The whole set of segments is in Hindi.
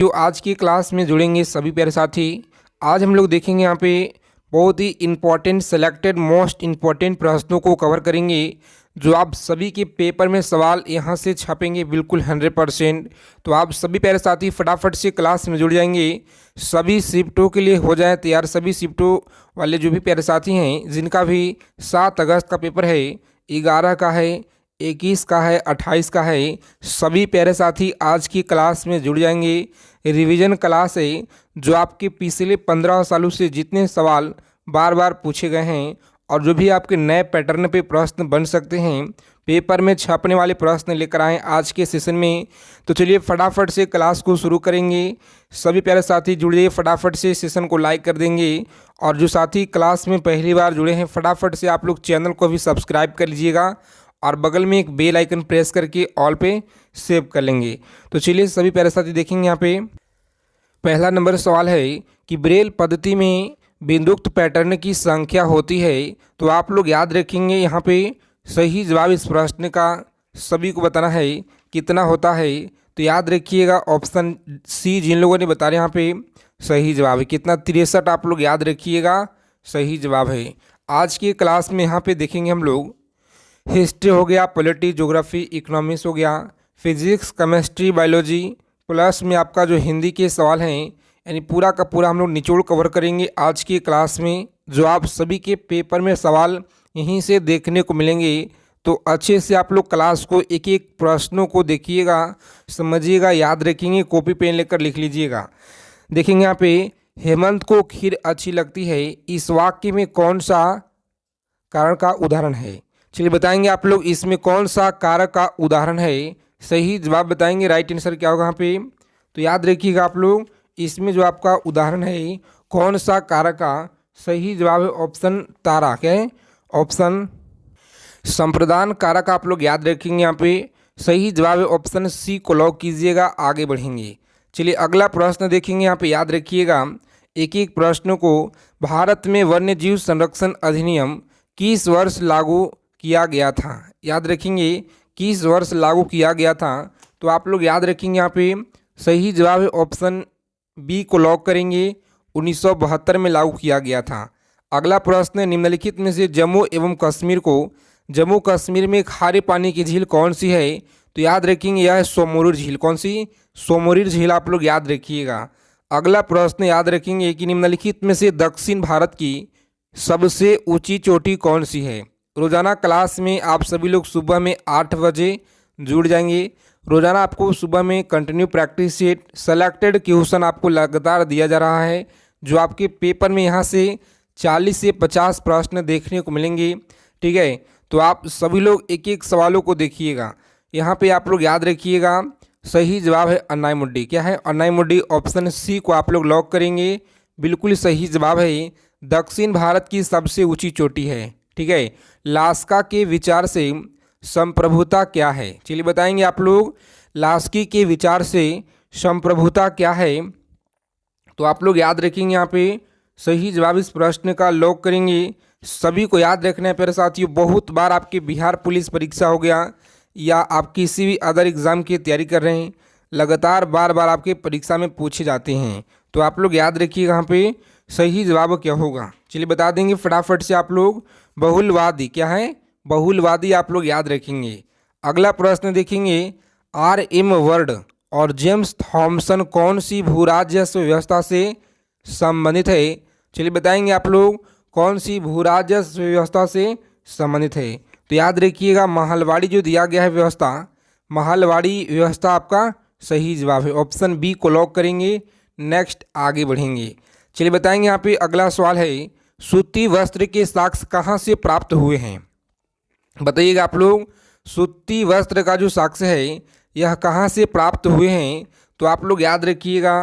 जो आज की क्लास में जुड़ेंगे सभी प्यारे साथी। आज हम लोग देखेंगे यहाँ पे बहुत ही इम्पोर्टेंट सेलेक्टेड मोस्ट इम्पोर्टेंट प्रश्नों को कवर करेंगे जो आप सभी के पेपर में सवाल यहाँ से छपेंगे बिल्कुल 100%। तो आप सभी प्यारे साथी फटाफट से क्लास में जुड़ जाएंगे। सभी शिफ्टों के लिए हो जाए तैयार। सभी शिफ्टों वाले जो भी प्यारे साथी हैं जिनका भी 7 अगस्त का पेपर है, 11 का है, 21 का है, 28 का है, सभी प्यारे साथी आज की क्लास में जुड़ जाएंगे। रिवीजन क्लास है जो आपके पिछले 15 सालों से जितने सवाल बार बार पूछे गए हैं और जो भी आपके नए पैटर्न पे प्रश्न बन सकते हैं, पेपर में छपने वाले प्रश्न लेकर आए आज के सेशन में। तो चलिए फटाफट से क्लास को शुरू करेंगे। सभी प्यारे साथी जुड़ जाइए, फटाफट से सेशन को लाइक कर देंगे और जो साथी क्लास में पहली बार जुड़े हैं फटाफट से आप लोग चैनल को भी सब्सक्राइब कर लीजिएगा और बगल में एक बेल आइकन प्रेस करके ऑल पे सेव कर लेंगे। तो चलिए सभी प्यारे साथी देखेंगे यहाँ पे पहला नंबर सवाल है कि ब्रेल पद्धति में बिंदुक्त पैटर्न की संख्या होती है। तो आप लोग याद रखेंगे यहाँ पे सही जवाब इस प्रश्न का सभी को बताना है कितना होता है। तो याद रखिएगा ऑप्शन सी जिन लोगों ने बता रहे यहाँ पे सही जवाब है कितना, 63 आप लोग याद रखिएगा सही जवाब है। आज की क्लास में यहाँ पे देखेंगे हम लोग हिस्ट्री हो गया, पॉलिटी, ज्योग्राफी, इकोनॉमिक्स हो गया, फिजिक्स, केमिस्ट्री, बायोलॉजी, प्लस में आपका जो हिंदी के सवाल हैं, यानी पूरा का पूरा हम लोग निचोड़ कवर करेंगे आज की क्लास में। जो आप सभी के पेपर में सवाल यहीं से देखने को मिलेंगे। तो अच्छे से आप लोग क्लास को एक एक प्रश्नों को देखिएगा, समझिएगा, याद रखेंगे, कॉपी पेन लेकर लिख लीजिएगा। देखेंगे यहाँ पे हेमंत को खीर अच्छी लगती है, इस वाक्य में कौन सा कारण का उदाहरण है। चलिए बताएंगे आप लोग इसमें कौन सा कारक का उदाहरण है। सही जवाब बताएंगे, राइट आंसर क्या होगा यहाँ पे। तो याद रखिएगा आप लोग इसमें जो आपका उदाहरण है कौन सा कारक का, सही जवाब है ऑप्शन तारा। क्या है ऑप्शन संप्रदान कारक आप लोग याद रखेंगे यहाँ पे। सही जवाब है ऑप्शन सी को लॉक कीजिएगा, आगे बढ़ेंगे। चलिए अगला प्रश्न देखेंगे यहाँ पे, याद रखिएगा एक एक प्रश्नों को। भारत में वन्य जीव संरक्षण अधिनियम किस वर्ष लागू किया गया था। याद रखेंगे किस वर्ष लागू किया गया था। तो आप लोग याद रखेंगे यहाँ पे सही जवाब है ऑप्शन बी को लॉक करेंगे, 1972 में लागू किया गया था। अगला प्रश्न निम्नलिखित में से जम्मू एवं कश्मीर में खारे पानी की झील कौन सी है। तो याद रखेंगे यह है सोमोरिर झील। कौन सी? सोमोरिर झील आप लोग याद रखिएगा। अगला प्रश्न याद रखेंगे कि निम्नलिखित में से दक्षिण भारत की सबसे ऊंची चोटी कौन सी है। रोज़ाना क्लास में आप सभी लोग सुबह में 8 बजे जुड़ जाएंगे। रोज़ाना आपको सुबह में continue practice set selected question आपको लगातार दिया जा रहा है जो आपके पेपर में यहाँ से 40 से 50 प्रश्न देखने को मिलेंगे। ठीक है, तो आप सभी लोग एक एक सवालों को देखिएगा। यहाँ पे आप लोग याद रखिएगा सही जवाब है अन्नाई मुड्डी। क्या है? अन्नाई मुड्डी, ऑप्शन सी को आप लोग लॉक करेंगे, बिल्कुल सही जवाब है। दक्षिण भारत की सबसे ऊँची चोटी है। ठीक है, लास्का के विचार से संप्रभुता क्या है। चलिए बताएंगे आप लोग लास्की के विचार से संप्रभुता क्या है। तो आप लोग याद रखेंगे यहाँ पे सही जवाब इस प्रश्न का लॉक करेंगे। सभी को याद रखना है प्यारे साथियों, बहुत बार आपके बिहार पुलिस परीक्षा हो गया या आप किसी भी अदर एग्ज़ाम की तैयारी कर रहे हैं, लगातार बार बार आपके परीक्षा में पूछे जाते हैं। तो आप लोग याद रखिएगा यहाँ पे सही जवाब क्या होगा। चलिए बता देंगे फटाफट से आप लोग। बहुलवादी। क्या है? बहुलवादी आप लोग याद रखेंगे। अगला प्रश्न देखेंगे R.M. वर्ड और जेम्स थॉमसन कौन सी भूराजस्व व्यवस्था से संबंधित है। चलिए बताएंगे आप लोग कौन सी भूराजस्व व्यवस्था से संबंधित है। तो याद रखिएगा महलवाड़ी जो दिया गया है व्यवस्था, महलवाड़ी व्यवस्था आपका सही जवाब है, ऑप्शन बी को लॉक करेंगे। नेक्स्ट आगे बढ़ेंगे। चलिए बताएंगे यहाँ पे अगला सवाल है सूती वस्त्र के साक्ष्य कहाँ से प्राप्त हुए हैं। बताइएगा आप लोग सूती वस्त्र का जो साक्ष्य है यह कहाँ से प्राप्त हुए हैं। तो आप लोग याद रखिएगा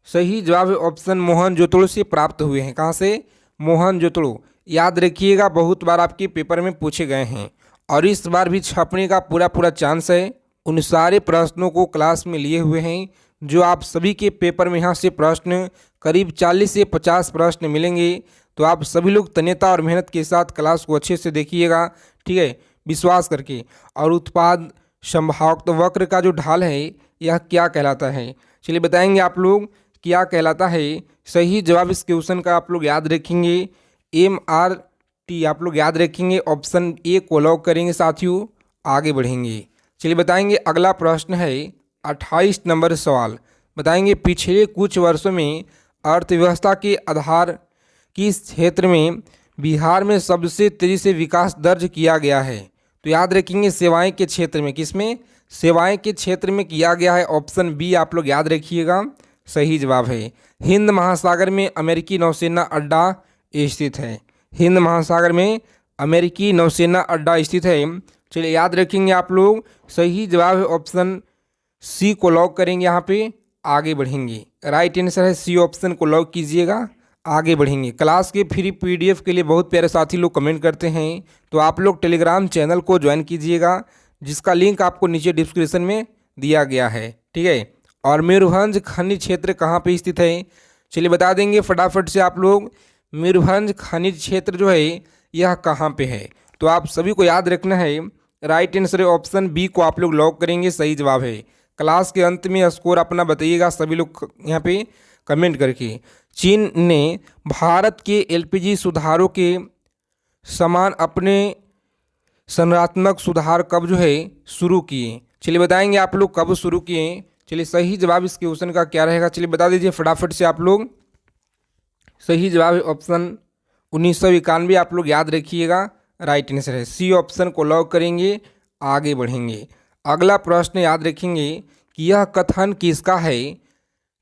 सही जवाब है ऑप्शन मोहनजोदड़ो से प्राप्त हुए हैं। कहाँ से? मोहनजोदड़ो। याद रखिएगा बहुत बार आपके पेपर में पूछे गए हैं और इस बार भी छपने का पूरा पूरा चांस है। उन सारे प्रश्नों को क्लास में लिए हुए हैं जो आप सभी के पेपर में यहाँ से प्रश्न करीब 40 से 50 प्रश्न मिलेंगे। तो आप सभी लोग तन्यता और मेहनत के साथ क्लास को अच्छे से देखिएगा। ठीक है, विश्वास करके। और उत्पाद संभाव्यता वक्र का जो ढाल है यह क्या कहलाता है। चलिए बताएंगे आप लोग क्या कहलाता है। सही जवाब इस क्वेश्चन का आप लोग याद रखेंगे MRT, आप लोग याद रखेंगे। ऑप्शन ए को लॉक करेंगे साथियों, आगे बढ़ेंगे। चलिए बताएंगे अगला प्रश्न है 28 नंबर सवाल। बताएंगे पिछले कुछ वर्षों में अर्थव्यवस्था के आधार किस क्षेत्र में बिहार में सबसे तेज़ी से विकास दर्ज किया गया है। तो याद रखेंगे सेवाएं के क्षेत्र में, किसमें, सेवाएं के क्षेत्र में किया गया है। ऑप्शन बी आप लोग याद रखिएगा, सही जवाब है। हिंद महासागर में अमेरिकी नौसेना अड्डा स्थित है। हिंद महासागर में अमेरिकी नौसेना अड्डा स्थित है। चलिए याद रखेंगे आप लोग, सही जवाब है ऑप्शन सी को लॉक करेंगे, यहाँ पे आगे बढ़ेंगे। राइट आंसर है सी, ऑप्शन को लॉक कीजिएगा, आगे बढ़ेंगे। क्लास के फ्री PDF के लिए बहुत प्यारे साथी लोग कमेंट करते हैं, तो आप लोग टेलीग्राम चैनल को ज्वाइन कीजिएगा, जिसका लिंक आपको नीचे डिस्क्रिप्शन में दिया गया है, ठीक है। और मयूरभंज खनिज क्षेत्र कहाँ पे स्थित है, चलिए बता देंगे फटाफट से आप लोग। मयूरभंज खनिज क्षेत्र जो है यह कहाँ पे है, तो आप सभी को याद रखना है। राइट आंसर ऑप्शन बी को आप लोग लॉक करेंगे, सही जवाब है। क्लास के अंत में स्कोर अपना बताइएगा सभी लोग यहाँ पे कमेंट करके। चीन ने भारत के LPG सुधारों के समान अपने संरचनात्मक सुधार कब जो है शुरू किए। चलिए बताएंगे आप लोग कब शुरू किए। चलिए सही जवाब इस क्वेश्चन का क्या रहेगा, चलिए बता दीजिए फटाफट से आप लोग। सही जवाब है ऑप्शन 1991, आप लोग याद रखिएगा, राइट आंसर है। सी ऑप्शन को लॉक करेंगे, आगे बढ़ेंगे। अगला प्रश्न याद रखेंगे कि यह कथन किसका है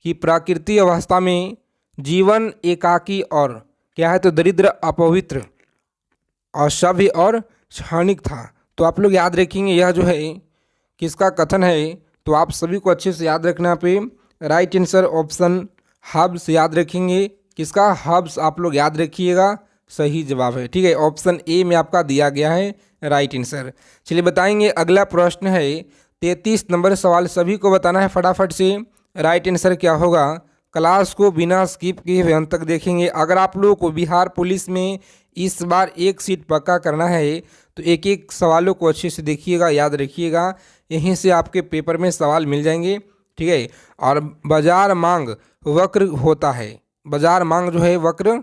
कि प्राकृतिक अवस्था में जीवन एकाकी और क्या है, तो दरिद्र, अपवित्र, असभ्य और क्षणिक था। तो आप लोग याद रखेंगे यह जो है किसका कथन है, तो आप सभी को अच्छे से याद रखना पे। राइट आंसर ऑप्शन हब्स याद रखेंगे, किसका, हब्स आप लोग याद रखिएगा, सही जवाब है, ठीक है। ऑप्शन ए में आपका दिया गया है राइट आंसर। चलिए बताएंगे अगला प्रश्न है 33 नंबर सवाल, सभी को बताना है फटाफट से राइट आंसर क्या होगा। क्लास को बिना स्किप किए अंत तक देखेंगे। अगर आप लोगों को बिहार पुलिस में इस बार एक सीट पक्का करना है तो एक एक सवालों को अच्छे से देखिएगा, याद रखिएगा, यहीं से आपके पेपर में सवाल मिल जाएंगे, ठीक है। और बाजार मांग वक्र होता है, बाजार मांग जो है वक्र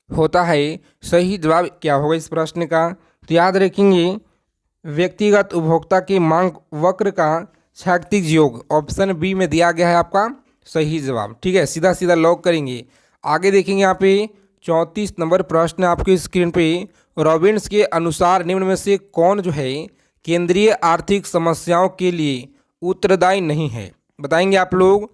होता है, सही जवाब क्या होगा इस प्रश्न का, तो याद रखेंगे व्यक्तिगत उपभोक्ता की मांग वक्र का क्षैतिज योग, ऑप्शन बी में दिया गया है आपका सही जवाब, ठीक है। सीधा सीधा लॉक करेंगे, आगे देखेंगे यहाँ पे 34 नंबर प्रश्न आपकी स्क्रीन पे। रॉबिन्स के अनुसार निम्न में से कौन जो है केंद्रीय आर्थिक समस्याओं के लिए उत्तरदायी नहीं है। बताएंगे आप लोग,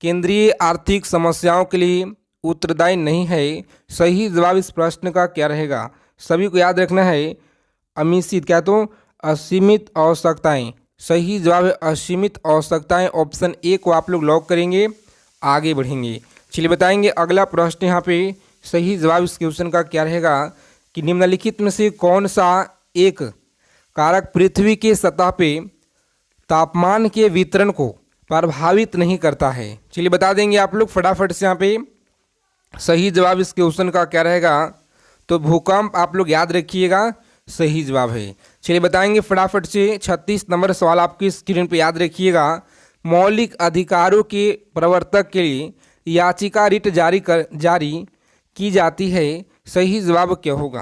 केंद्रीय आर्थिक समस्याओं के लिए उत्तरदायी नहीं है, सही जवाब इस प्रश्न का क्या रहेगा, सभी को याद रखना है। अमीसित क्या, तो असीमित आवश्यकताएं, सही जवाब है असीमित आवश्यकताएं, ऑप्शन ए को आप लोग लॉक करेंगे, आगे बढ़ेंगे। चलिए बताएंगे अगला प्रश्न यहाँ पे सही जवाब इस क्वेश्चन का क्या रहेगा कि निम्नलिखित में से कौन सा एक कारक पृथ्वी के सतह पे तापमान के वितरण को प्रभावित नहीं करता है। चलिए बता देंगे आप लोग फटाफट से यहाँ पे सही जवाब इस क्वेश्चन का क्या रहेगा, तो भूकंप आप लोग याद रखिएगा, सही जवाब है। चलिए बताएंगे फटाफट से 36 नंबर सवाल आपकी स्क्रीन पे याद रखिएगा। मौलिक अधिकारों के प्रवर्तक के लिए याचिका रिट जारी की जाती है, सही जवाब क्या होगा।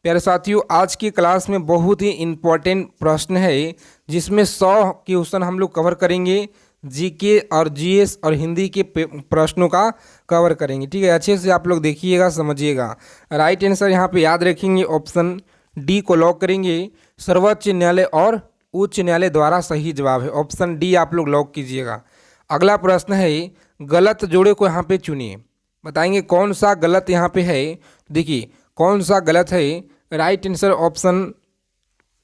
प्यारे साथियों, आज की क्लास में बहुत ही इम्पोर्टेंट प्रश्न है, जिसमें 100 क्वेश्चन हम लोग कवर करेंगे, जीके और जीएस और हिंदी के प्रश्नों का कवर करेंगे, ठीक है। अच्छे से आप लोग देखिएगा, समझिएगा। राइट आंसर यहाँ पे याद रखेंगे, ऑप्शन डी को लॉक करेंगे, सर्वोच्च न्यायालय और उच्च न्यायालय द्वारा सही जवाब है, ऑप्शन डी आप लोग लॉक कीजिएगा। अगला प्रश्न है गलत जोड़े को यहाँ पे चुनिए। बताएंगे कौन सा गलत यहाँ पे है, देखिए कौन सा गलत है। राइट आंसर ऑप्शन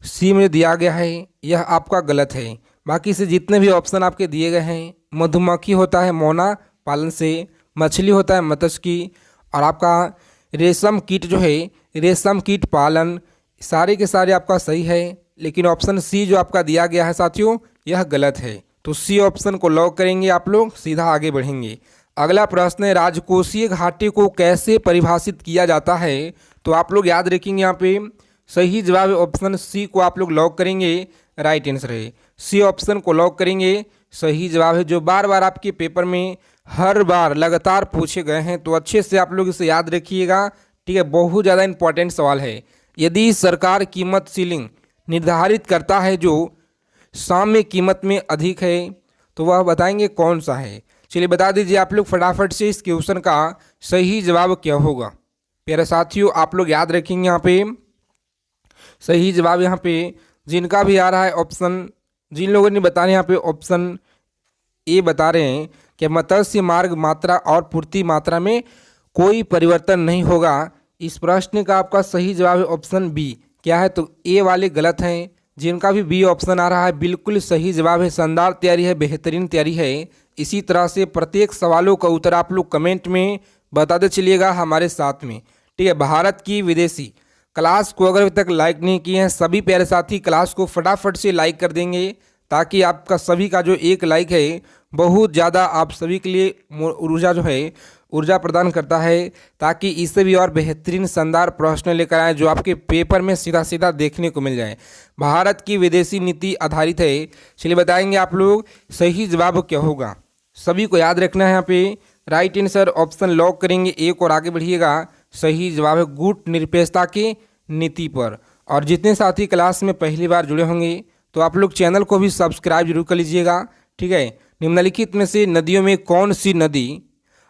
सी में दिया गया है, यह आपका गलत है। बाकी से जितने भी ऑप्शन आपके दिए गए हैं, मधुमक्खी होता है मोना पालन से, मछली होता है मत्स्य की, और आपका रेशम कीट जो है रेशम कीट पालन, सारे के सारे आपका सही है। लेकिन ऑप्शन सी जो आपका दिया गया है साथियों, यह गलत है, तो सी ऑप्शन को लॉक करेंगे, आप लोग सीधा आगे बढ़ेंगे। अगला प्रश्न है राजकोषीय घाटे को कैसे परिभाषित किया जाता है, तो आप लोग याद रखेंगे यहाँ पे सही जवाब ऑप्शन सी को आप लोग लॉक करेंगे, राइट आंसर है। सी ऑप्शन को लॉक करेंगे, सही जवाब है, जो बार बार आपके पेपर में हर बार लगातार पूछे गए हैं। तो अच्छे से आप लोग इसे याद रखिएगा, ठीक है। बहुत ज़्यादा इंपॉर्टेंट सवाल है। यदि सरकार कीमत सीलिंग निर्धारित करता है जो साम्य कीमत में अधिक है, तो वह बताएंगे कौन सा है। चलिए बता दीजिए आप लोग फटाफट से इस क्वेश्चन का सही जवाब क्या होगा। प्यारे साथियों, आप लोग याद रखेंगे यहाँ पे सही जवाब यहाँ पे जिनका भी आ रहा है ऑप्शन, जिन लोगों ने बताने यहाँ पे ऑप्शन ए बता रहे हैं कि मत्स्य मार्ग मात्रा और पूर्ति मात्रा में कोई परिवर्तन नहीं होगा। इस प्रश्न का आपका सही जवाब है ऑप्शन बी। क्या है, तो ए वाले गलत हैं। जिनका भी बी ऑप्शन आ रहा है बिल्कुल सही जवाब है। शानदार तैयारी है, बेहतरीन तैयारी है। इसी तरह से प्रत्येक सवालों का उत्तर आप लोग कमेंट में बताते चलिएगा हमारे साथ में, ठीक है। भारत की विदेशी क्लास को अगर अभी तक लाइक नहीं किए हैं सभी प्यारे साथी क्लास को फटाफट से लाइक कर देंगे, ताकि आपका सभी का जो एक लाइक है बहुत ज़्यादा आप सभी के लिए ऊर्जा जो है ऊर्जा प्रदान करता है, ताकि इससे भी और बेहतरीन शानदार प्रश्न लेकर आए जो आपके पेपर में सीधा सीधा देखने को मिल जाए। भारत की विदेशी नीति आधारित है। चलिए बताएंगे आप लोग सही जवाब क्या होगा। सभी को याद रखना है, यहाँ पे राइट आंसर ऑप्शन लॉक करेंगे एक और आगे बढ़िएगा। सही जवाब है गुट निरपेक्षता की नीति पर। और जितने साथी क्लास में पहली बार जुड़े होंगे तो आप लोग चैनल को भी सब्सक्राइब जरूर कर लीजिएगा, ठीक है। निम्नलिखित में से नदियों में कौन सी नदी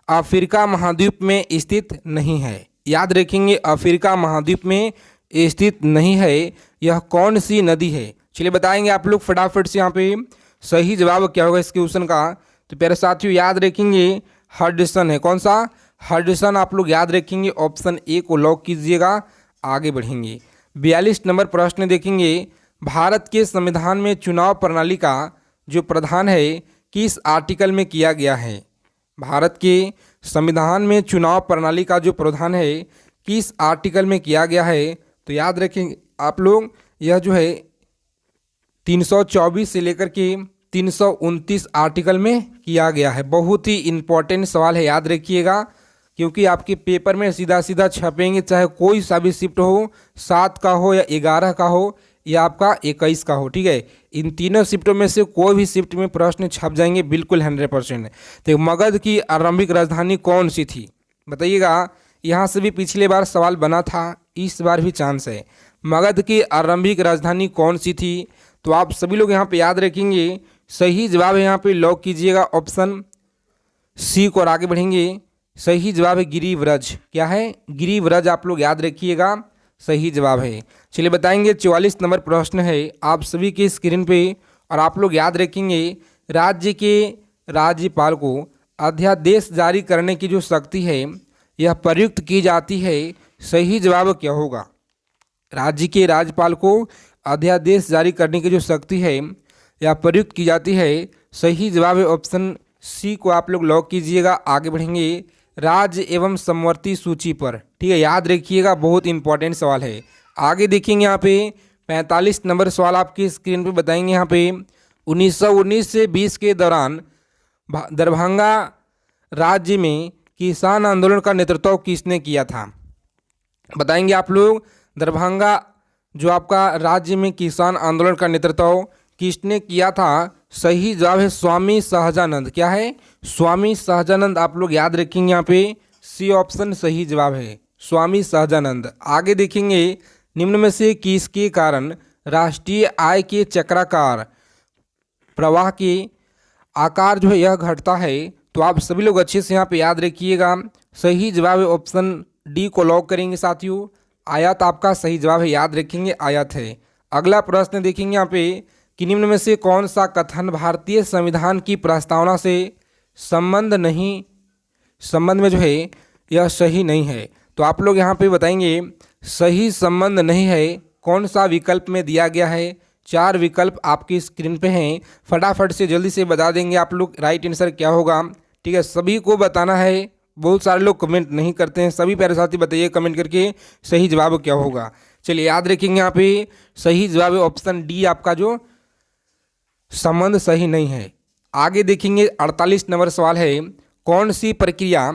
अफ्रीका महाद्वीप में स्थित नहीं है। याद रखेंगे, अफ्रीका महाद्वीप में स्थित नहीं है, यह कौन सी नदी है। चलिए बताएंगे आप लोग फटाफट से यहाँ पे सही जवाब क्या होगा इस क्वेश्चन का। तो प्यारे साथियों याद रखेंगे हडसन है। कौन सा, हडसन आप लोग याद रखेंगे। ऑप्शन ए को लॉक कीजिएगा, आगे बढ़ेंगे। 42 नंबर प्रश्न देखेंगे। भारत के संविधान में चुनाव प्रणाली का जो प्रावधान है किस आर्टिकल में किया गया है। भारत के संविधान में चुनाव प्रणाली का जो प्रावधान है किस आर्टिकल में किया गया है। तो याद रखेंगे आप लोग यह जो है 324 से लेकर के 329 आर्टिकल में किया गया है। बहुत ही इम्पोर्टेंट सवाल है, याद रखिएगा, क्योंकि आपके पेपर में सीधा सीधा छपेंगे, चाहे कोई सा भी शिफ्ट हो, 7 का हो या 11 का हो या आपका 21 का हो, ठीक है। इन तीनों शिफ्टों में से कोई भी शिफ्ट में प्रश्न छप जाएंगे बिल्कुल 100%। तो मगध की आरंभिक राजधानी कौन सी थी, बताइएगा। यहाँ से भी पिछले बार सवाल बना था, इस बार भी चांस है। मगध की आरंभिक राजधानी कौन सी थी, तो आप सभी लोग यहाँ पे याद रखेंगे। सही जवाब है यहाँ पे लॉक कीजिएगा ऑप्शन सी को और आगे बढ़ेंगे। सही जवाब है गिरिव्रज। क्या है, गिरिव्रज आप लोग याद रखिएगा, सही जवाब है। चलिए बताएंगे 44 नंबर प्रश्न है आप सभी के स्क्रीन पे, और आप लोग याद रखेंगे राज्य के राज्यपाल को अध्यादेश जारी करने की जो शक्ति है यह प्रयुक्त की जाती है। सही जवाब क्या होगा। राज्य के राज्यपाल को अध्यादेश जारी करने की जो शक्ति है यह प्रयुक्त की जाती है। सही जवाब है ऑप्शन सी को आप लोग लॉक कीजिएगा, आगे बढ़ेंगे। राज्य एवं समवर्ती सूची पर, ठीक है, याद रखिएगा, बहुत इंपॉर्टेंट सवाल है। आगे देखेंगे यहाँ पे 45 नंबर सवाल आपकी स्क्रीन पे बताएंगे। यहाँ पे 1919 से 20 के दौरान दरभंगा राज्य में किसान आंदोलन का नेतृत्व किसने किया था, बताएंगे आप लोग। दरभंगा जो आपका राज्य में किसान आंदोलन का नेतृत्व किसने किया था। सही जवाब है स्वामी सहजानंद। क्या है, स्वामी सहजानंद आप लोग याद रखेंगे। यहाँ पे सी ऑप्शन सही जवाब है, स्वामी सहजानंद। आगे देखेंगे निम्न में से किसके कारण राष्ट्रीय आय के चक्राकार प्रवाह के आकार जो है यह घटता है। तो आप सभी लोग अच्छे से यहाँ पे याद रखिएगा। सही जवाब है ऑप्शन डी को लॉक करेंगे साथियों। आयत आपका सही जवाब है, याद रखेंगे, आयत है। अगला प्रश्न देखेंगे यहाँ पे कि निम्न में से कौन सा कथन भारतीय संविधान की प्रस्तावना से संबंध में जो है यह सही नहीं है। तो आप लोग यहाँ पे बताएंगे सही संबंध नहीं है, कौन सा विकल्प में दिया गया है। 4 विकल्प आपकी स्क्रीन पे हैं, फटाफट से जल्दी से बता देंगे आप लोग राइट आंसर क्या होगा, ठीक है। सभी को बताना है, बहुत सारे लोग कमेंट नहीं करते हैं। सभी प्यारे साथी बताइए कमेंट करके सही जवाब क्या होगा। चलिए याद रखेंगे यहाँ पे सही जवाब है ऑप्शन डी, आपका जो संबंध सही नहीं है। आगे देखेंगे 48 नंबर सवाल है कौन सी प्रक्रिया,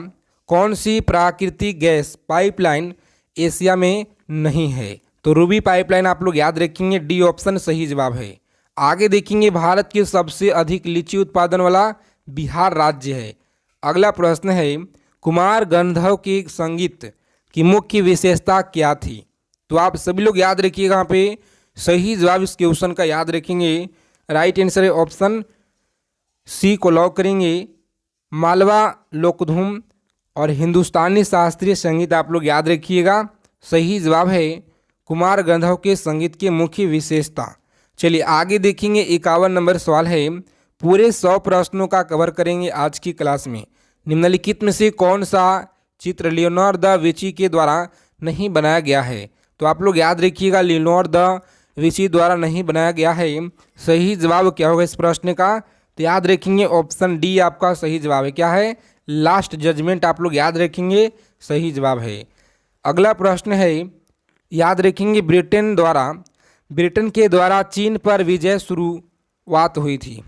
कौन सी प्राकृतिक गैस पाइपलाइन एशिया में नहीं है। तो रूबी पाइपलाइन आप लोग याद रखेंगे, डी ऑप्शन सही जवाब है। आगे देखेंगे भारत के सबसे अधिक लीची उत्पादन वाला बिहार राज्य है। अगला प्रश्न है कुमार गंधर्व के संगीत की मुख्य विशेषता क्या थी। तो आप सभी लोग याद रखिएगा, यहाँ पे सही जवाब इस क्वेश्चन का याद रखेंगे। राइट आंसर है ऑप्शन सी को लॉक करेंगे। मालवा लोकधूम और हिंदुस्तानी शास्त्रीय संगीत आप लोग याद रखिएगा। सही जवाब है कुमार गंधर्व के संगीत की मुख्य विशेषता। चलिए आगे देखेंगे 51 नंबर सवाल है। पूरे 100 प्रश्नों का कवर करेंगे आज की क्लास में। निम्नलिखित में से कौन सा चित्र लियोनार्डो दा विंची के द्वारा नहीं बनाया गया है। तो आप लोग याद रखिएगा लियोनार्डो दा विंची द्वारा नहीं बनाया गया है। सही जवाब क्या होगा इस प्रश्न का। तो याद रखेंगे ऑप्शन डी आपका सही जवाब है। क्या है, लास्ट जजमेंट आप लोग याद रखेंगे, सही जवाब है। अगला प्रश्न है, याद रखेंगे ब्रिटेन के द्वारा चीन पर विजय शुरुआत हुई थी।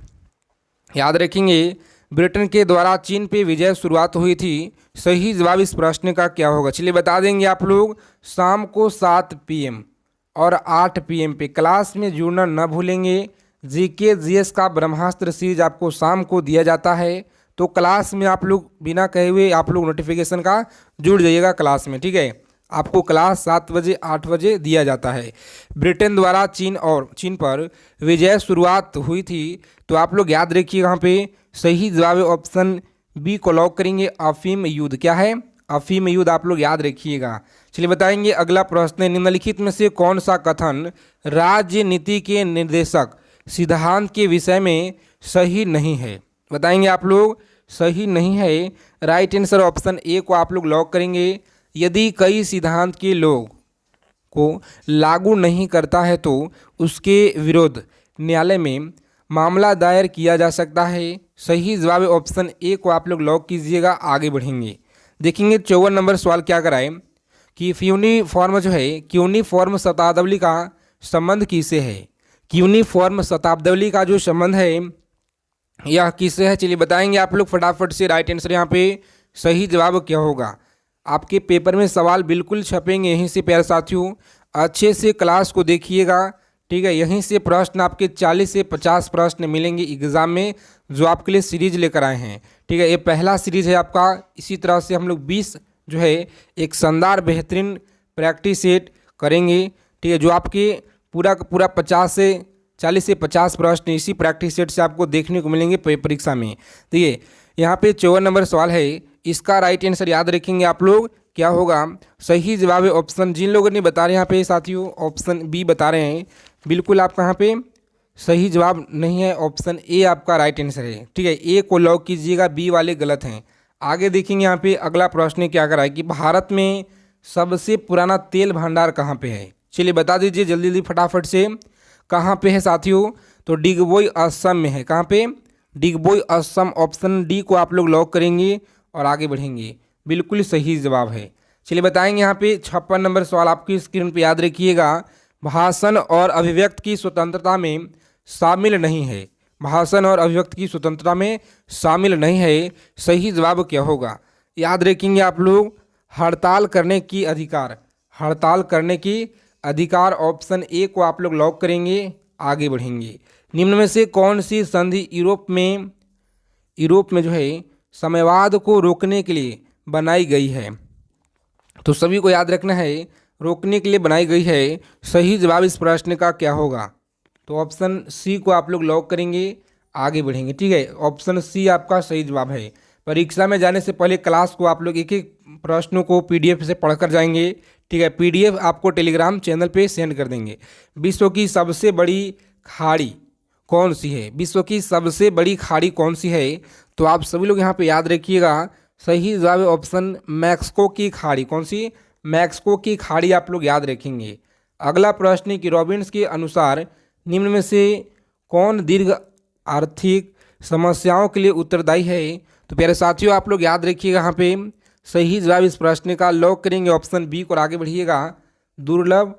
याद रखेंगे ब्रिटेन के द्वारा चीन पे विजय शुरुआत हुई थी। सही जवाब इस प्रश्न का क्या होगा, चलिए बता देंगे आप लोग। शाम को 7 PM और 8 PM पे क्लास में जुड़ना न भूलेंगे। जीके जीएस का ब्रह्मास्त्र सीरीज आपको शाम को दिया जाता है, तो क्लास में आप लोग बिना कहे हुए आप लोग नोटिफिकेशन का जुड़ जाइएगा क्लास में, ठीक है। आपको क्लास 7 बजे 8 बजे दिया जाता है। ब्रिटेन द्वारा चीन पर विजय शुरुआत हुई थी, तो आप लोग याद रखिए यहाँ पे सही जवाब ऑप्शन बी को लॉक करेंगे। अफीम युद्ध, क्या है, अफीम युद्ध आप लोग याद रखिएगा। चलिए बताएंगे अगला प्रश्न, निम्नलिखित में से कौन सा कथन राजनीति के निर्देशक सिद्धांत के विषय में सही नहीं है। बताएंगे आप लोग, सही नहीं है। राइट आंसर ऑप्शन ए को आप लोग लॉक करेंगे। यदि कई सिद्धांत के लोग को लागू नहीं करता है तो उसके विरुद्ध न्यायालय में मामला दायर किया जा सकता है। सही जवाब ऑप्शन ए को आप लोग लॉक कीजिएगा। आगे बढ़ेंगे, देखेंगे 54 नंबर सवाल क्या कराए कि क्यूनिफॉर्म जो है, क्यूनिफॉर्म शब्दावली का संबंध किससे है। क्यूनिफॉर्म शब्दावली का जो संबंध है यह किससे है, चलिए बताएंगे आप लोग फटाफट से। राइट आंसर यहाँ पे सही जवाब क्या होगा। आपके पेपर में सवाल बिल्कुल छपेंगे यहीं से प्यारे साथियों, अच्छे से क्लास को देखिएगा, ठीक है। यहीं से प्रश्न आपके 40 से 50 प्रश्न मिलेंगे एग्जाम में, जो आपके लिए सीरीज लेकर आए हैं, ठीक है। ये पहला सीरीज है आपका। इसी तरह से हम लोग 20 जो है एक शानदार बेहतरीन प्रैक्टिस सेट करेंगे, ठीक है, जो आपके पूरा 40 से 50 प्रश्न इसी प्रैक्टिस सेट से आपको देखने को मिलेंगे परीक्षा में। तो ये यहाँ पे 54 नंबर सवाल है, इसका राइट आंसर याद रखेंगे आप लोग क्या होगा। सही जवाब है ऑप्शन, जिन लोगों ने बता रहे हैं यहाँ पे साथियों ऑप्शन बी बता रहे हैं, बिल्कुल आपका यहाँ पे सही जवाब नहीं है, ऑप्शन ए आपका राइट आंसर है, ठीक है। ए को लॉक कीजिएगा, बी वाले गलत हैं। आगे देखेंगे यहाँ पे अगला प्रश्न क्या कराए कि भारत में सबसे पुराना तेल भंडार कहाँ पे है। चलिए बता दीजिए जल्दी जल्दी फटाफट से, कहाँ पे है साथियों। तो डिगबोई असम में है। कहाँ पे, डिगबोई असम, ऑप्शन डी को आप लोग लॉक करेंगे और आगे बढ़ेंगे, बिल्कुल सही जवाब है। चलिए बताएंगे यहाँ पे 56 नंबर सवाल आपकी स्क्रीन पे याद रखिएगा। भाषण और अभिव्यक्ति की स्वतंत्रता में शामिल नहीं है। भाषण और अभिव्यक्ति की स्वतंत्रता में शामिल नहीं है। सही जवाब क्या होगा, याद रखेंगे आप लोग। हड़ताल करने की अधिकार, हड़ताल करने की अधिकार, ऑप्शन ए को आप लोग लॉक करेंगे। आगे बढ़ेंगे, निम्न में से कौन सी संधि यूरोप में जो है साम्यवाद को रोकने के लिए बनाई गई है। तो सभी को याद रखना है, रोकने के लिए बनाई गई है। सही जवाब इस प्रश्न का क्या होगा, तो ऑप्शन सी को आप लोग लॉक करेंगे। आगे बढ़ेंगे, ठीक है, ऑप्शन सी आपका सही जवाब है। परीक्षा में जाने से पहले क्लास को आप लोग एक एक प्रश्नों को पीडीएफ से पढ़कर जाएंगे, ठीक है। पीडीएफ आपको टेलीग्राम चैनल पे सेंड कर देंगे। विश्व की सबसे बड़ी खाड़ी कौन सी है, विश्व की सबसे बड़ी खाड़ी कौन सी है। तो आप सभी लोग यहाँ पे याद रखिएगा, सही जवाब ऑप्शन मैक्सिको की खाड़ी। कौन सी, मैक्सिको की खाड़ी आप लोग याद रखेंगे। अगला प्रश्न है कि रॉबिन्स के अनुसार निम्न में से कौन दीर्घ आर्थिक समस्याओं के लिए उत्तरदायी है। तो प्यारे साथियों आप लोग याद रखिएगा, यहाँ पे सही जवाब इस प्रश्न का लॉक करेंगे ऑप्शन बी को। आगे बढ़िएगा, दुर्लभ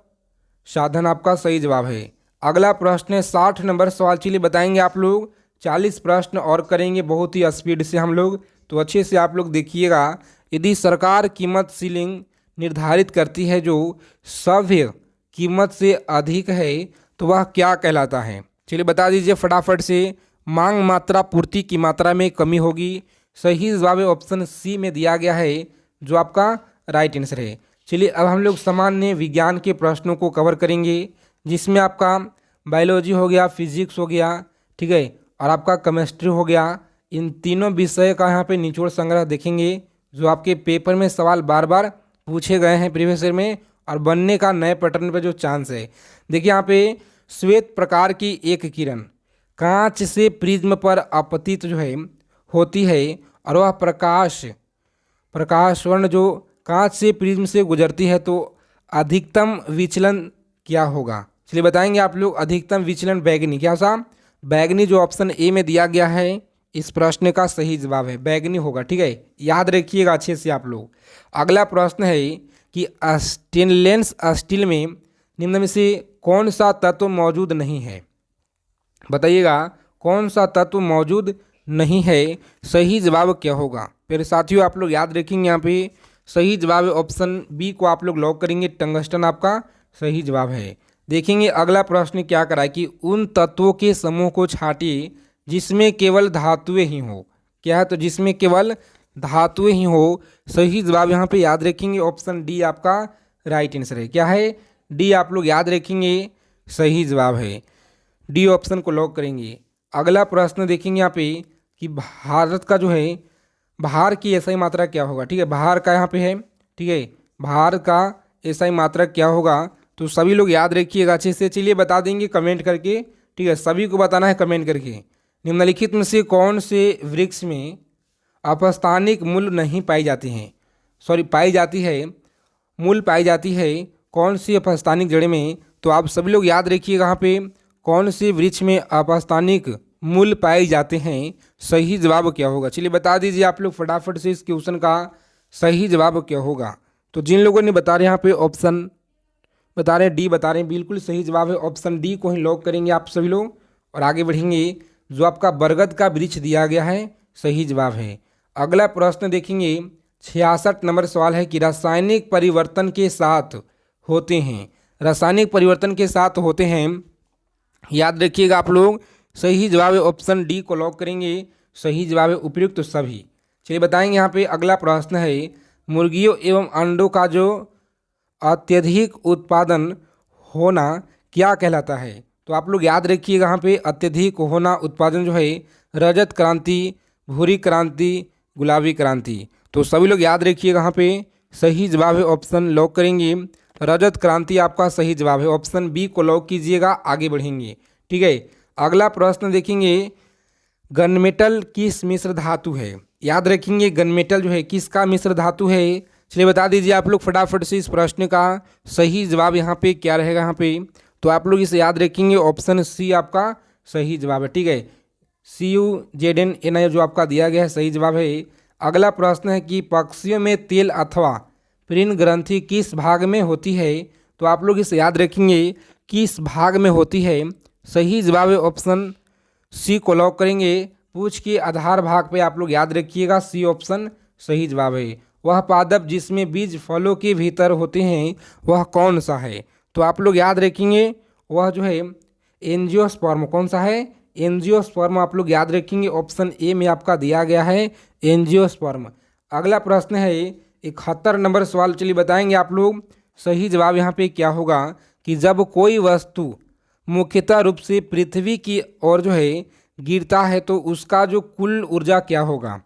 साधन आपका सही जवाब है। अगला प्रश्न है 60 नंबर सवाल। चलिए बताएंगे आप लोग, 40 प्रश्न और करेंगे बहुत ही स्पीड से हम लोग, तो अच्छे से आप लोग देखिएगा। यदि सरकार कीमत सीलिंग निर्धारित करती है जो सभ्य कीमत से अधिक है तो वह क्या कहलाता है। चलिए बता दीजिए फटाफट से। मांग मात्रा पूर्ति की मात्रा में कमी होगी। सही जवाब ऑप्शन सी में दिया गया है, जो आपका राइट आंसर है। चलिए अब हम लोग सामान्य विज्ञान के प्रश्नों को कवर करेंगे, जिसमें आपका बायोलॉजी हो गया, फिजिक्स हो गया, ठीक है, और आपका केमिस्ट्री हो गया। इन तीनों विषय का यहाँ पे निचोड़ संग्रह देखेंगे, जो आपके पेपर में सवाल बार बार पूछे गए हैं प्रीवियस ईयर में, और बनने का नए पैटर्न पे जो चांस है। देखिए यहाँ पे श्वेत प्रकार की एक किरण कांच से प्रिज्म पर आपतित जो है होती है, और वह प्रकाशवर्ण जो कांच से प्रिज्म से गुजरती है, तो अधिकतम विचलन क्या होगा? चलिए बताएंगे आप लोग। अधिकतम विचलन बैगनी, क्या सा बैगनी, जो ऑप्शन ए में दिया गया है, इस प्रश्न का सही जवाब है बैगनी होगा, ठीक है, याद रखिएगा अच्छे से आप लोग। अगला प्रश्न है कि स्टेनलेस स्टील में निम्न में से कौन सा तत्व मौजूद नहीं है? बताइएगा कौन सा तत्व मौजूद नहीं है, सही जवाब क्या होगा? फिर साथियों आप लोग याद रखेंगे, यहाँ पे सही जवाब ऑप्शन बी को आप लोग लॉक करेंगे, टंगस्टन आपका सही जवाब है। देखेंगे अगला प्रश्न क्या करा है कि उन तत्वों के समूह को छाटिए जिसमें केवल धातुएं ही हो। क्या है? तो जिसमें केवल धातुएं ही हो। सही जवाब यहाँ पे याद रखेंगे ऑप्शन डी आपका राइट आंसर है। क्या है? डी आप लोग याद रखेंगे, सही जवाब है। डी ऑप्शन को लॉक करेंगे। अगला प्रश्न देखेंगे यहाँ पे कि भारत का जो है भार की एसआई मात्रा क्या होगा? ठीक है, भार का यहाँ पे है, ठीक है, भार का एसआई मात्रा क्या होगा? तो सभी लोग याद रखिएगा अच्छे से। चलिए बता देंगे कमेंट करके, ठीक है, सभी को बताना है कमेंट करके। निम्नलिखित में से कौन से वृक्ष में अपस्थानिक मूल नहीं पाई जाती हैं? पाई जाती है, मूल पाई जाती है कौन सी अपस्थानिक जड़ें में? तो आप सभी लोग याद रखिएगा यहाँ पे कौन से वृक्ष में अपस्थानिक मूल पाए जाते हैं, सही जवाब क्या होगा? चलिए बता दीजिए आप लोग फटाफट से इस क्वेश्चन का सही जवाब क्या होगा। तो जिन लोगों ने बता रहे हैं यहाँ पे ऑप्शन बता रहे हैं, डी बता रहे हैं, बिल्कुल सही जवाब है। ऑप्शन डी को ही लॉक करेंगे आप सभी लोग और आगे बढ़ेंगे। जो आपका बरगद का वृक्ष दिया गया है, सही जवाब है। अगला प्रश्न देखेंगे, 66 नंबर सवाल है कि रासायनिक परिवर्तन के साथ होते हैं, रासायनिक परिवर्तन के साथ होते हैं, याद रखिएगा आप लोग। सही जवाब है ऑप्शन डी को लॉक करेंगे, सही जवाब है उपयुक्त सभी। चलिए बताएंगे यहाँ पे अगला प्रश्न है, मुर्गियों एवं अंडों का जो अत्यधिक उत्पादन होना क्या कहलाता है? तो आप लोग याद रखिएगा यहाँ पे अत्यधिक होना उत्पादन जो है रजत क्रांति, भूरी क्रांति, गुलाबी क्रांति। तो सभी लोग याद रखिएगा यहाँ पे सही जवाब है ऑप्शन लॉक करेंगे, रजत क्रांति आपका सही जवाब है। ऑप्शन बी को लॉक कीजिएगा, आगे बढ़ेंगे, ठीक है। अगला प्रश्न देखेंगे, गनमेटल किस मिश्र धातु है? याद रखेंगे गनमेटल जो है किसका मिश्र धातु है? चलिए बता दीजिए आप लोग फटाफट से इस प्रश्न का सही जवाब यहाँ पे क्या रहेगा। यहाँ पे तो आप लोग इसे याद रखेंगे, ऑप्शन सी आपका सही जवाब है, ठीक है, CuZnNi जो आपका दिया गया है सही जवाब है। अगला प्रश्न है कि पक्षियों में तेल अथवा प्रीन ग्रंथि किस भाग में होती है? तो आप लोग इसे याद रखेंगे किस भाग में होती है, सही जवाब है ऑप्शन सी को लॉक करेंगे। पूछ के आधार भाग पे आप लोग याद रखिएगा, सी ऑप्शन सही जवाब है। वह पादप जिसमें बीज फलों के भीतर होते हैं वह कौन सा है? तो आप लोग याद रखेंगे वह जो है एंजियोस्पर्म। कौन सा है? एंजियोस्पर्म आप लोग याद रखेंगे, ऑप्शन ए में आपका दिया गया है एंजियोस्पर्म। अगला प्रश्न है 71 नंबर सवाल, चलिए बताएंगे आप लोग सही जवाब यहाँ पे क्या होगा कि जब कोई वस्तु मुख्यतः रूप से पृथ्वी की ओर जो है गिरता है तो उसका जो कुल ऊर्जा क्या होगा?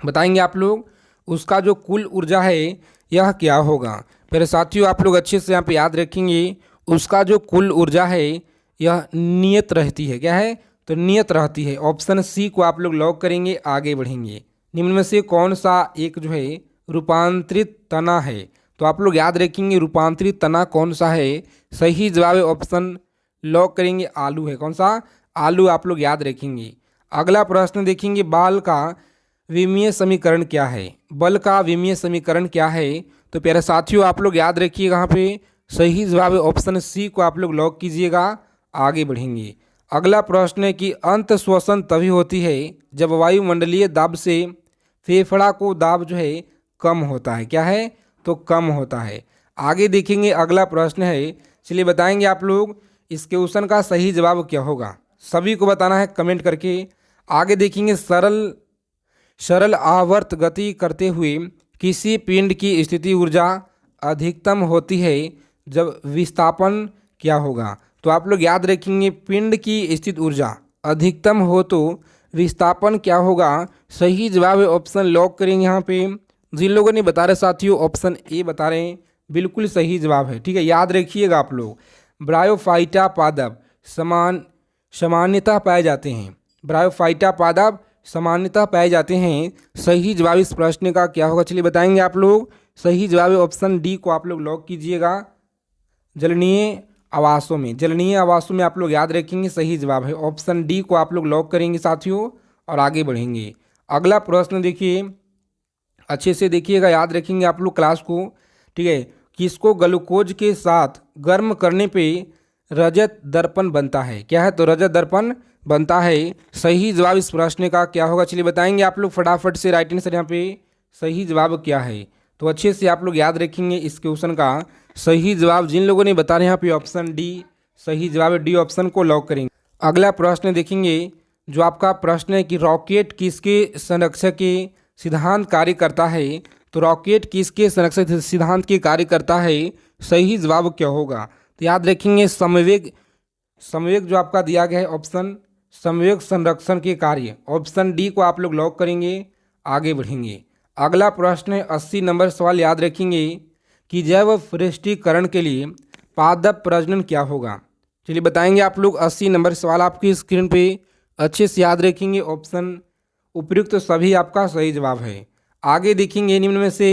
बताएंगे आप लोग उसका जो कुल ऊर्जा है यह क्या होगा? फिर साथियों आप लोग अच्छे से यहाँ पे याद रखेंगे, उसका जो कुल ऊर्जा है यह नियत रहती है। क्या है? तो नियत रहती है। ऑप्शन सी को आप लोग लॉक करेंगे, आगे बढ़ेंगे। निम्न में से कौन सा एक जो है रूपांतरित तना है? तो आप लोग याद रखेंगे रूपांतरित तना कौन सा है, सही जवाब है ऑप्शन लॉक करेंगे, आलू है। कौन सा? आलू आप लोग याद रखेंगे। अगला प्रश्न देखेंगे, बाल का विमीय समीकरण क्या है? बल का विमीय समीकरण क्या है? तो प्यारे साथियों आप लोग याद रखिएगा, यहाँ पे सही जवाब है ऑप्शन सी को आप लोग लॉक कीजिएगा, आगे बढ़ेंगे। अगला प्रश्न है कि अंत श्वसन तभी होती है जब वायुमंडलीय दाब से फेफड़ा को दाब जो है कम होता है। क्या है? तो कम होता है। आगे देखेंगे अगला प्रश्न है, चलिए बताएंगे आप लोग इस क्वेश्चन का सही जवाब क्या होगा, सभी को बताना है कमेंट करके। आगे देखेंगे सरल आवर्त गति करते हुए किसी पिंड की स्थिति ऊर्जा अधिकतम होती है जब विस्थापन क्या होगा। तो आप लोग याद रखेंगे पिंड की स्थित ऊर्जा अधिकतम हो तो विस्थापन क्या होगा। सही जवाब है ऑप्शन लॉक करेंगे। यहाँ पे जिन लोगों ने बता रहे साथियों ऑप्शन ए बता रहे हैं, बिल्कुल सही जवाब है। ठीक है, याद रखिएगा आप लोग। ब्रायोफाइटा पादप सामान्यतः पाए जाते हैं। ब्रायोफाइटा पादप सामान्यतः पाए जाते हैं। सही जवाब इस प्रश्न का क्या होगा, चलिए बताएंगे आप लोग। सही जवाब है ऑप्शन डी को आप लोग लॉक कीजिएगा। जलनीय आवासों में आप लोग याद रखेंगे सही जवाब है ऑप्शन डी को आप लोग लॉक करेंगे साथियों, और आगे बढ़ेंगे। अगला प्रश्न देखिए, अच्छे से देखिएगा, याद रखेंगे आप लोग क्लास को। ठीक है, किसको ग्लूकोज के साथ गर्म करने पे रजत दर्पण बनता है। क्या है, तो रजत दर्पण बनता है। सही जवाब इस प्रश्न का क्या होगा, चलिए बताएंगे आप लोग फटाफट से। राइट आंसर यहाँ पे सही जवाब क्या है, तो अच्छे से आप लोग याद रखेंगे इस क्वेश्चन का सही जवाब। जिन लोगों ने बता रहे हैं यहाँ पे ऑप्शन डी सही जवाब है, डी ऑप्शन को लॉक करेंगे। अगला प्रश्न देखेंगे, जो आपका प्रश्न है कि रॉकेट किसके संरक्षक के सिद्धांत कार्य करता है। तो रॉकेट किसके संरक्षक सिद्धांत के कार्य करता है, सही जवाब क्या होगा। तो याद रखेंगे समवेग जो आपका दिया गया है ऑप्शन समवेग संरक्षण के कार्य, ऑप्शन डी को आप लोग लॉक करेंगे। आगे बढ़ेंगे। अगला प्रश्न है 80 नंबर सवाल, याद रखेंगे कि जैव पुष्टिकरण के लिए पादप प्रजनन क्या होगा। चलिए बताएंगे आप लोग। 80 नंबर सवाल आपकी स्क्रीन पे अच्छे से याद रखेंगे। ऑप्शन उपयुक्त तो सभी आपका सही जवाब है। आगे देखेंगे, निम्न में से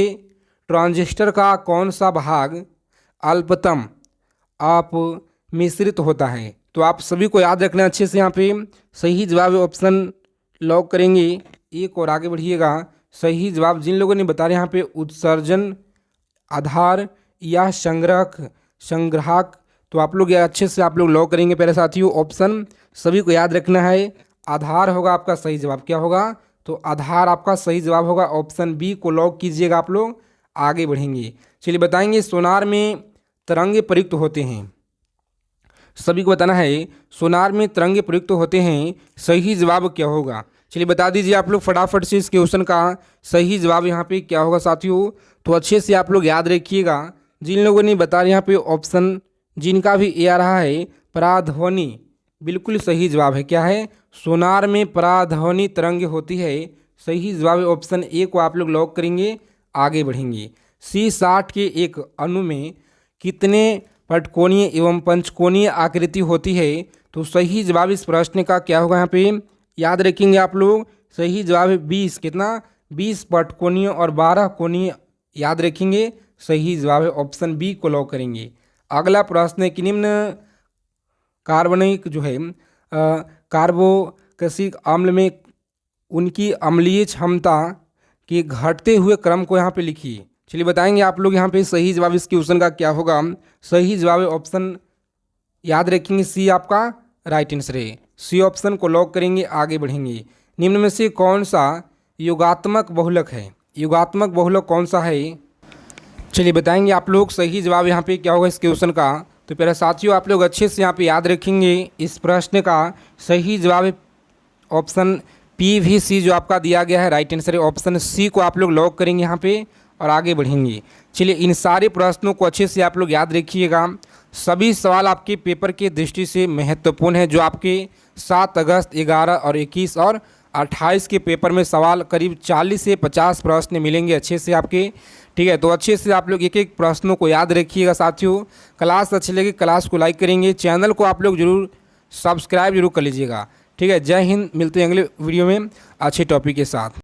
ट्रांजिस्टर का कौन सा भाग अल्पतम आप मिश्रित होता है। तो आप सभी को याद रखना अच्छे से। यहाँ पे सही जवाब ऑप्शन लॉक करेंगे एक, और आगे बढ़िएगा। सही जवाब जिन लोगों ने बता रहे यहाँ पे उत्सर्जन आधार या संग्राहक, तो आप लोग अच्छे से आप लोग लॉक करेंगे। पहले साथियों ऑप्शन सभी को याद रखना है, आधार होगा आपका सही जवाब। क्या होगा, तो आधार आपका सही जवाब होगा। ऑप्शन बी को लॉक कीजिएगा आप लोग। आगे बढ़ेंगे, चलिए बताएंगे सोनार में तरंगे प्रयुक्त होते हैं। सभी को बताना है सोनार में तरंगे प्रयुक्त होते हैं, सही जवाब क्या होगा। चलिए बता दीजिए आप लोग फटाफट से इस क्वेश्चन का सही जवाब यहाँ पे क्या होगा साथियों। तो अच्छे से आप लोग याद रखिएगा। जिन लोगों ने बता यहाँ पे ऑप्शन जिनका भी ए आ रहा है पराध्वनि, बिल्कुल सही जवाब है। क्या है, सोनार में पराध्वनि तरंगे होती है, सही जवाब है ऑप्शन ए को आप लोग लॉक करेंगे। आगे बढ़ेंगे। C60 के एक अणु में कितने पटकोणीय एवं पंचकोणीय आकृति होती है। तो सही जवाब इस प्रश्न का क्या होगा, यहाँ पे याद रखेंगे आप लोग। सही जवाब है 20, कितना 20 पटकोणीय और 12 कोणीय, याद रखेंगे। सही जवाब है ऑप्शन बी को लॉक करेंगे। अगला प्रश्न है कि निम्न कार्बनिक जो है कार्बोक्सिलिक अम्ल में उनकी अम्लीय क्षमता के घटते हुए क्रम को यहाँ पे लिखिए। चलिए बताएंगे आप लोग यहाँ पे सही जवाब इस क्वेश्चन का क्या होगा। सही जवाब है ऑप्शन याद रखेंगे सी आपका राइट आंसर है। सी ऑप्शन को लॉक करेंगे। आगे बढ़ेंगे। निम्न में से कौन सा योगात्मक बहुलक है, योगात्मक बहुलक कौन सा है, चलिए बताएंगे आप लोग। सही जवाब यहाँ पे क्या होगा इस क्वेश्चन का। तो पहले साथियों आप लोग अच्छे से यहाँ पे याद रखेंगे इस प्रश्न का सही जवाब है ऑप्शन PVC जो आपका दिया गया है, राइट आंसर है। ऑप्शन सी को आप लोग लॉक करेंगे यहाँ पे, और आगे बढ़ेंगे। चलिए इन सारे प्रश्नों को अच्छे से आप लोग याद रखिएगा। सभी सवाल आपके पेपर के दृष्टि से महत्वपूर्ण है। जो आपके 7 अगस्त, 11 और 21 और 28 के पेपर में सवाल करीब 40 से 50 प्रश्न मिलेंगे अच्छे से आपके। ठीक है, तो अच्छे से आप लोग एक एक प्रश्नों को याद रखिएगा साथियों। क्लास अच्छी लगी क्लास को लाइक करेंगे, चैनल को आप लोग जरूर सब्सक्राइब जरूर कर लीजिएगा। ठीक है, जय हिंद। मिलते हैं अगले वीडियो में अच्छे टॉपिक के साथ।